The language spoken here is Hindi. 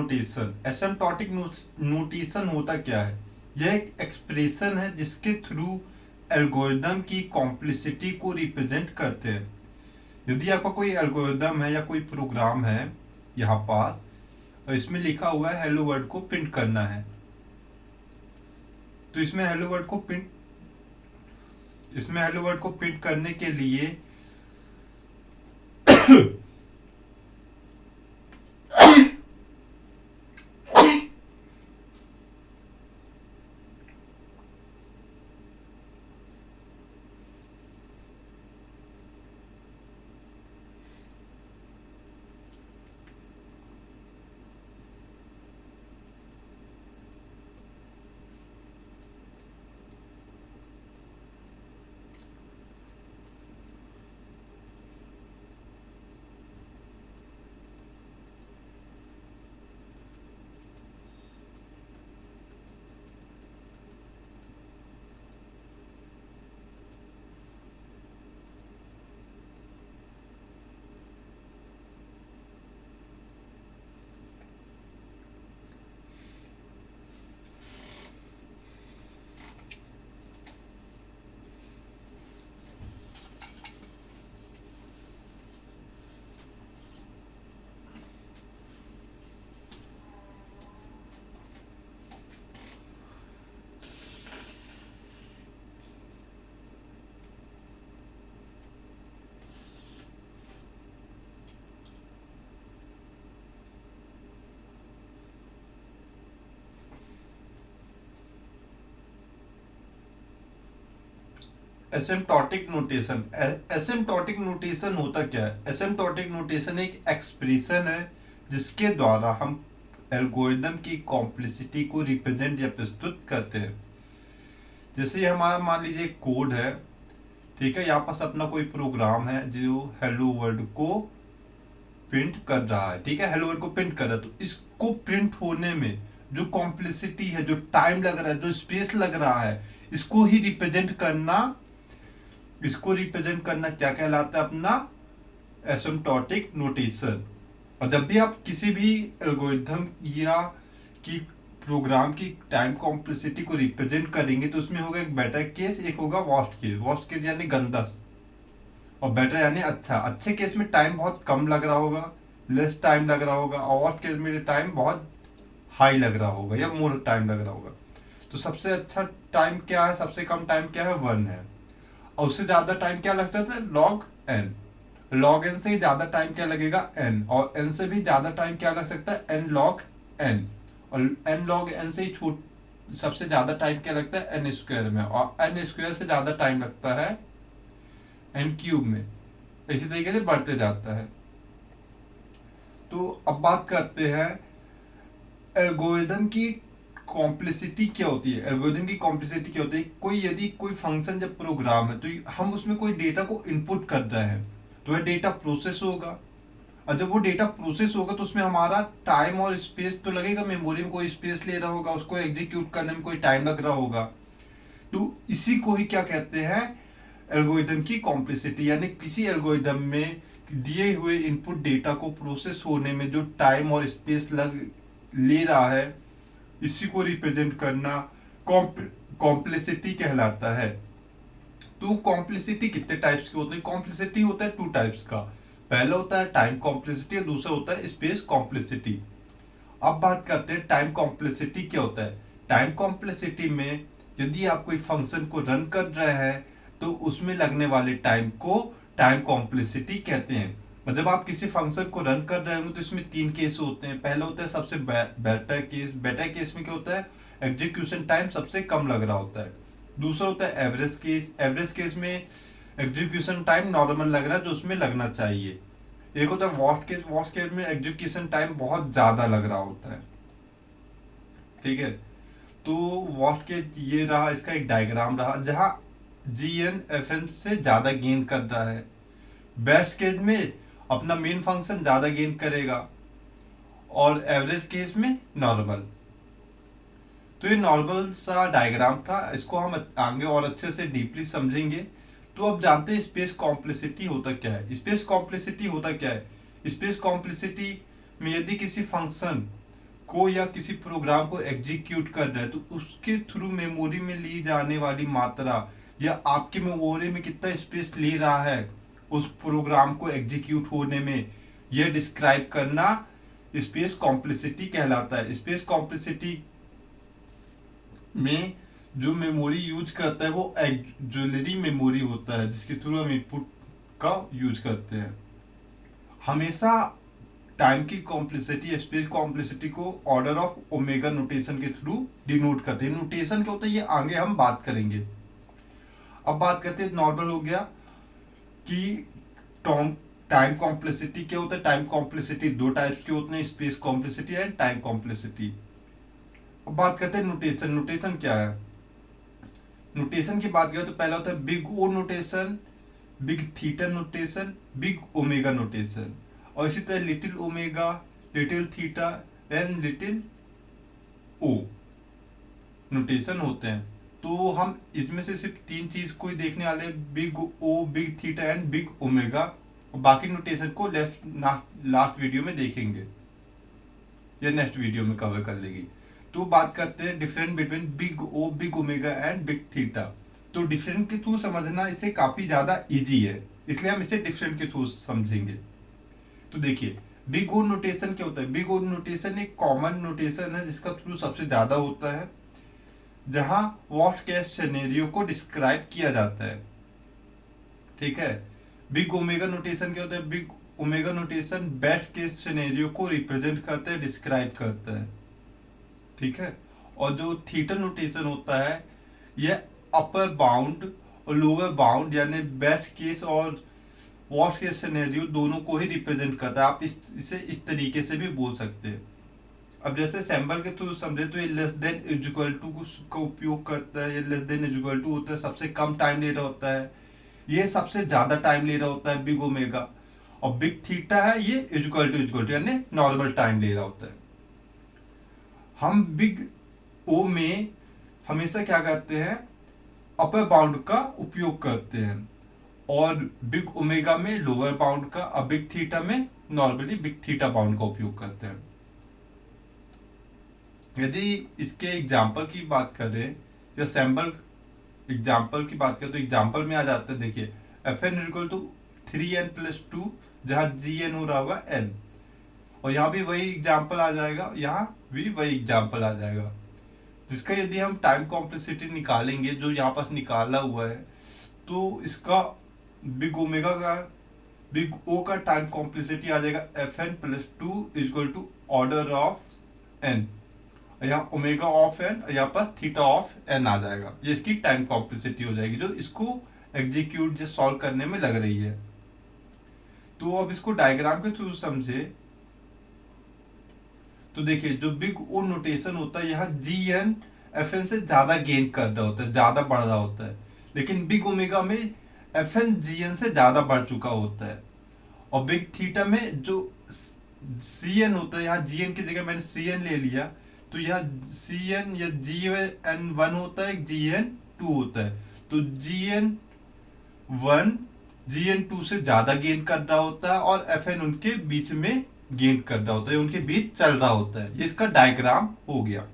नोटेशन। एसिम्प्टोटिक नोटेशन होता क्या है? यह एक एक्सप्रेशन है जिसके थ्रू एल्गोरिदम की कॉम्प्लेक्सिटी को रिप्रेजेंट करते हैं। यदि आपका कोई एल्गोरिदम है या कोई प्रोग्राम है यहाँ पास, और इसमें लिखा हुआ है हेलो वर्ल्ड को प्रिंट करना है, तो इसमें हेलो वर्ल्ड को प्रिंट करने के लिए एसिम्प्टोटिक नोटेशन। एसिम्प्टोटिक नोटेशन होता क्या है? एसिम्प्टोटिक नोटेशन एक एक्सप्रेशन है जिसके द्वारा हम एल्गोरिदम की कॉम्प्लेक्सिटी को रिप्रेजेंट या प्रस्तुत करते हैं। जैसे हमारा मान लीजिए कोड है, ठीक है, यहाँ पास अपना कोई प्रोग्राम है जो हेलो वर्ल्ड को प्रिंट कर रहा है, ठीक है, हेलो वर्ल्ड को प्रिंट कर रहा है। तो इसको प्रिंट होने में जो कॉम्प्लेक्सिटी है, जो टाइम लग रहा है, जो स्पेस लग रहा है, इसको रिप्रेजेंट करना क्या कहलाता है? अपना एसिम्प्टोटिक नोटेशन। और जब भी आप किसी भी एल्गोरिथम या की प्रोग्राम की टाइम कॉम्प्लेक्सिटी को रिप्रेजेंट करेंगे तो उसमें होगा एक बेटर केस, एक होगा वर्स्ट केस। वर्स्ट केस यानी गंदा, और बेटर यानी अच्छा। अच्छे केस में टाइम बहुत कम लग रहा होगा, लेस टाइम लग रहा होगा, और वर्स्ट केस में टाइम बहुत हाई लग रहा होगा या मोर टाइम लग रहा होगा। तो सबसे अच्छा टाइम क्या है, सबसे कम टाइम क्या है? 1 है। और उससे ज्यादा टाइम क्या लग सकता है? log n। log n से ज्यादा टाइम क्या लगेगा? n। और n से भी ज्यादा टाइम क्या लग सकता है? n log n। और n log n से ही सबसे ज्यादा टाइम क्या लगता है? n स्क्वायर में। और n स्क्वायर से ज्यादा टाइम लगता है n क्यूब में। इसी तरीके से बढ़ते जाता है। तो अब बात करते हैं एल्गोरिदम की कॉम्प्लेक्सिटी क्या होती है। एल्गोरिथम की कॉम्प्लेक्सिटी क्या होती है? यदि कोई फंक्शन जब प्रोग्राम है तो हम उसमें कोई डेटा को इनपुट कर रहे हैं तो वह डेटा प्रोसेस होगा, और जब वो डेटा प्रोसेस होगा तो उसमें हमारा टाइम और स्पेस तो लगेगा। मेमोरी में कोई स्पेस ले रहा होगा, उसको एग्जीक्यूट करने में कोई टाइम लग रहा होगा। तो इसी को ही क्या कहते हैं? एल्गोरिथम की कॉम्प्लेक्सिटी। यानी किसी एल्गोरिथम में दिए हुए इनपुट डेटा को प्रोसेस होने में जो टाइम और स्पेस ले रहा है, इसी को रिप्रेजेंट करना कॉम्प्लेक्सिटी कहलाता है। तो कॉम्प्लेक्सिटी कितने टाइप्स की होती है? कॉम्प्लेक्सिटी होता है 2 टाइप्स का। पहला होता है टाइम कॉम्प्लेक्सिटी और दूसरा होता है स्पेस कॉम्प्लेक्सिटी। अब बात करते हैं टाइम कॉम्प्लेक्सिटी क्या होता है। टाइम कॉम्प्लेक्सिटी में यदि आप कोई फंक्शन को रन कर रहे हैं तो उसमें लगने वाले टाइम को टाइम कॉम्प्लेक्सिटी कहते हैं। और जब आप किसी फंक्शन को रन कर रहे होंगे तो इसमें 3 केस होते हैं। पहला होता है सबसे बेटर केस। बेटर केस में क्या होता है? एग्जीक्यूशन टाइम सबसे कम लग रहा होता है। दूसरा होता है एवरेज केस। एवरेज केस में एग्जीक्यूशन टाइम नॉर्मल लग रहा है जो उसमें लगना चाहिए। एक होता है वर्स्ट केस। वर्स्ट केस में एग्जीक्यूशन टाइम बहुत ज्यादा लग रहा होता है, ठीक है। तो वर्स्ट केस ये रहा, इसका एक डायग्राम रहा जहां gn fn से ज्यादा गेन कर रहा है। बेस्ट केस में अपना मेन फंक्शन ज्यादा गेन करेगा, और एवरेज केस में नॉर्मल। तो ये नॉर्मल सा डायग्राम था, इसको हम आगे और अच्छे से डीपली समझेंगे। तो अब जानते हैं स्पेस कॉम्प्लेक्सिटी होता क्या है। स्पेस कॉम्प्लेक्सिटी होता क्या है? स्पेस कॉम्प्लेक्सिटी में यदि किसी फंक्शन को या किसी प्रोग्राम को एग्जीक्यूट कर रहे हैं तो उसके थ्रू मेमोरी में ली जाने वाली मात्रा या आपकी मेमोरी में कितना स्पेस ले रहा है उस प्रोग्राम को एग्जीक्यूट होने में, यह डिस्क्राइब करना स्पेस कॉम्प्लेक्सिटी कहलाता है। स्पेस कॉम्प्लेक्सिटी में जो मेमोरी यूज करता है वो ऑक्सिलरी मेमोरी होता है जिसके थ्रू हम इनपुट का यूज करते हैं। हमेशा टाइम की कॉम्प्लेक्सिटी स्पेस कॉम्प्लेक्सिटी को ऑर्डर ऑफ ओमेगा नोटेशन के थ्रू डिनोट करते हैं। नोटेशन क्या होता है ये आगे हम बात करेंगे। अब बात करते हैं, नॉर्मल हो गया कि टाइम कॉम्प्लेक्सिटी क्या होता है। टाइम कॉम्प्लेक्सिटी दो टाइप्स के होते हैं, space complexity and time complexity. अब बात करते हैं नोटेशन। नोटेशन क्या है? नोटेशन की बात करें तो पहला होता है big O notation, big theta notation, big omega notation, और इसी तरह little omega, little theta and little O notation होते हैं। तो हम इसमें से सिर्फ तीन चीज को ही देखने वाले हैं, big O, big theta and big omega, और बाकी नोटेशन को लास्ट वीडियो में देखेंगे या नेक्स्ट वीडियो में कवर कर लेगी। तो बात करते हैं different between big O, big omega and big theta. तो डिफरेंट के थ्रू समझना इसे काफी ज्यादा इजी है, इसलिए हम इसे डिफरेंट के थ्रू समझेंगे। तो देखिए बिग ओ नोटेशन क्या होता है। बिग ओ नोटेशन एक कॉमन नोटेशन है जिसका थ्रू सबसे ज्यादा होता है, जहां वर्स्ट केस सिनेरियो को डिस्क्राइब किया जाता है। ठीक है। बिग ओमेगा नोटेशन क्या होता है? Big omega notation best case scenario को रिप्रेजेंट करता है, डिस्क्राइब करता है। ठीक है। और जो थीटा नोटेशन होता है यह अपर बाउंड और लोअर बाउंड यानी बेस्ट केस और वर्स्ट केस सिनेरियो दोनों को ही रिप्रेजेंट करता है। आप इसे इस तरीके से भी बोल सकते हैं। अब जैसे सैम्बल के थ्रू समझे तो ये लेस देन इक्वल टू का उपयोग करता है। ये लेस देन इक्वल टू होता है, सबसे कम टाइम ले रहा होता है। ये सबसे ज्यादा टाइम ले रहा होता है बिग ओमेगा, और बिग थीटा है ये इक्वल टू यानी नॉर्मल टाइम ले रहा होता है। हम बिग ओ में हमेशा क्या करते हैं? अपर बाउंड का उपयोग करते हैं, और बिग ओमेगा में लोअर बाउंड का, और बिग थीटा में नॉर्मली बिग थीटा बाउंड का उपयोग करते हैं। यदि इसके एग्जाम्पल की बात करें या सैम्पल एग्जाम्पल की बात करें तो एग्जाम्पल में आ जाता है। देखिए Fn इक्वल टू 3n+2, जहां Gn हो रहा होगा n, और यहाँ भी वही एग्जाम्पल आ जाएगा, यहाँ भी वही एग्जाम्पल आ जाएगा, जिसका यदि हम टाइम कॉम्प्लेक्सिटी निकालेंगे जो यहाँ पास निकाला हुआ है तो इसका बिग ओमेगा का बिग ओ का टाइम कॉम्प्लेक्सिटी आ जाएगा Fn+2 equal to order of n, यहाँ ओमेगा ऑफ एन, यहाँ पर थीटा ऑफ एन आ जाएगा। ये इसकी टाइम कॉम्प्लेक्सिटी हो जाएगी जो इसको एग्जीक्यूट जो सॉल्व करने में लग रही है। तो अब इसको डायग्राम के थ्रू समझे तो देखिए जो बिग ओ नोटेशन होता है यहाँ जी एन एफ एन से ज्यादा गेन कर रहा होता है, ज्यादा बढ़ रहा होता है, लेकिन बिग ओमेगा में एफ एन जी एन से ज्यादा बढ़ चुका होता है। और बिग थीटा में जो सी एन होता है, यहाँ जी एन की जगह मैंने सी एन ले लिया, तो यहाँ सी एन या जी एन 1 होता है, जी एन 2 होता है। तो जी एन 1 जी एन 2 से ज्यादा गेन कर रहा होता है, और एफ एन उनके बीच में गेन कर रहा होता है, उनके बीच चल रहा होता है। ये इसका डायग्राम हो गया।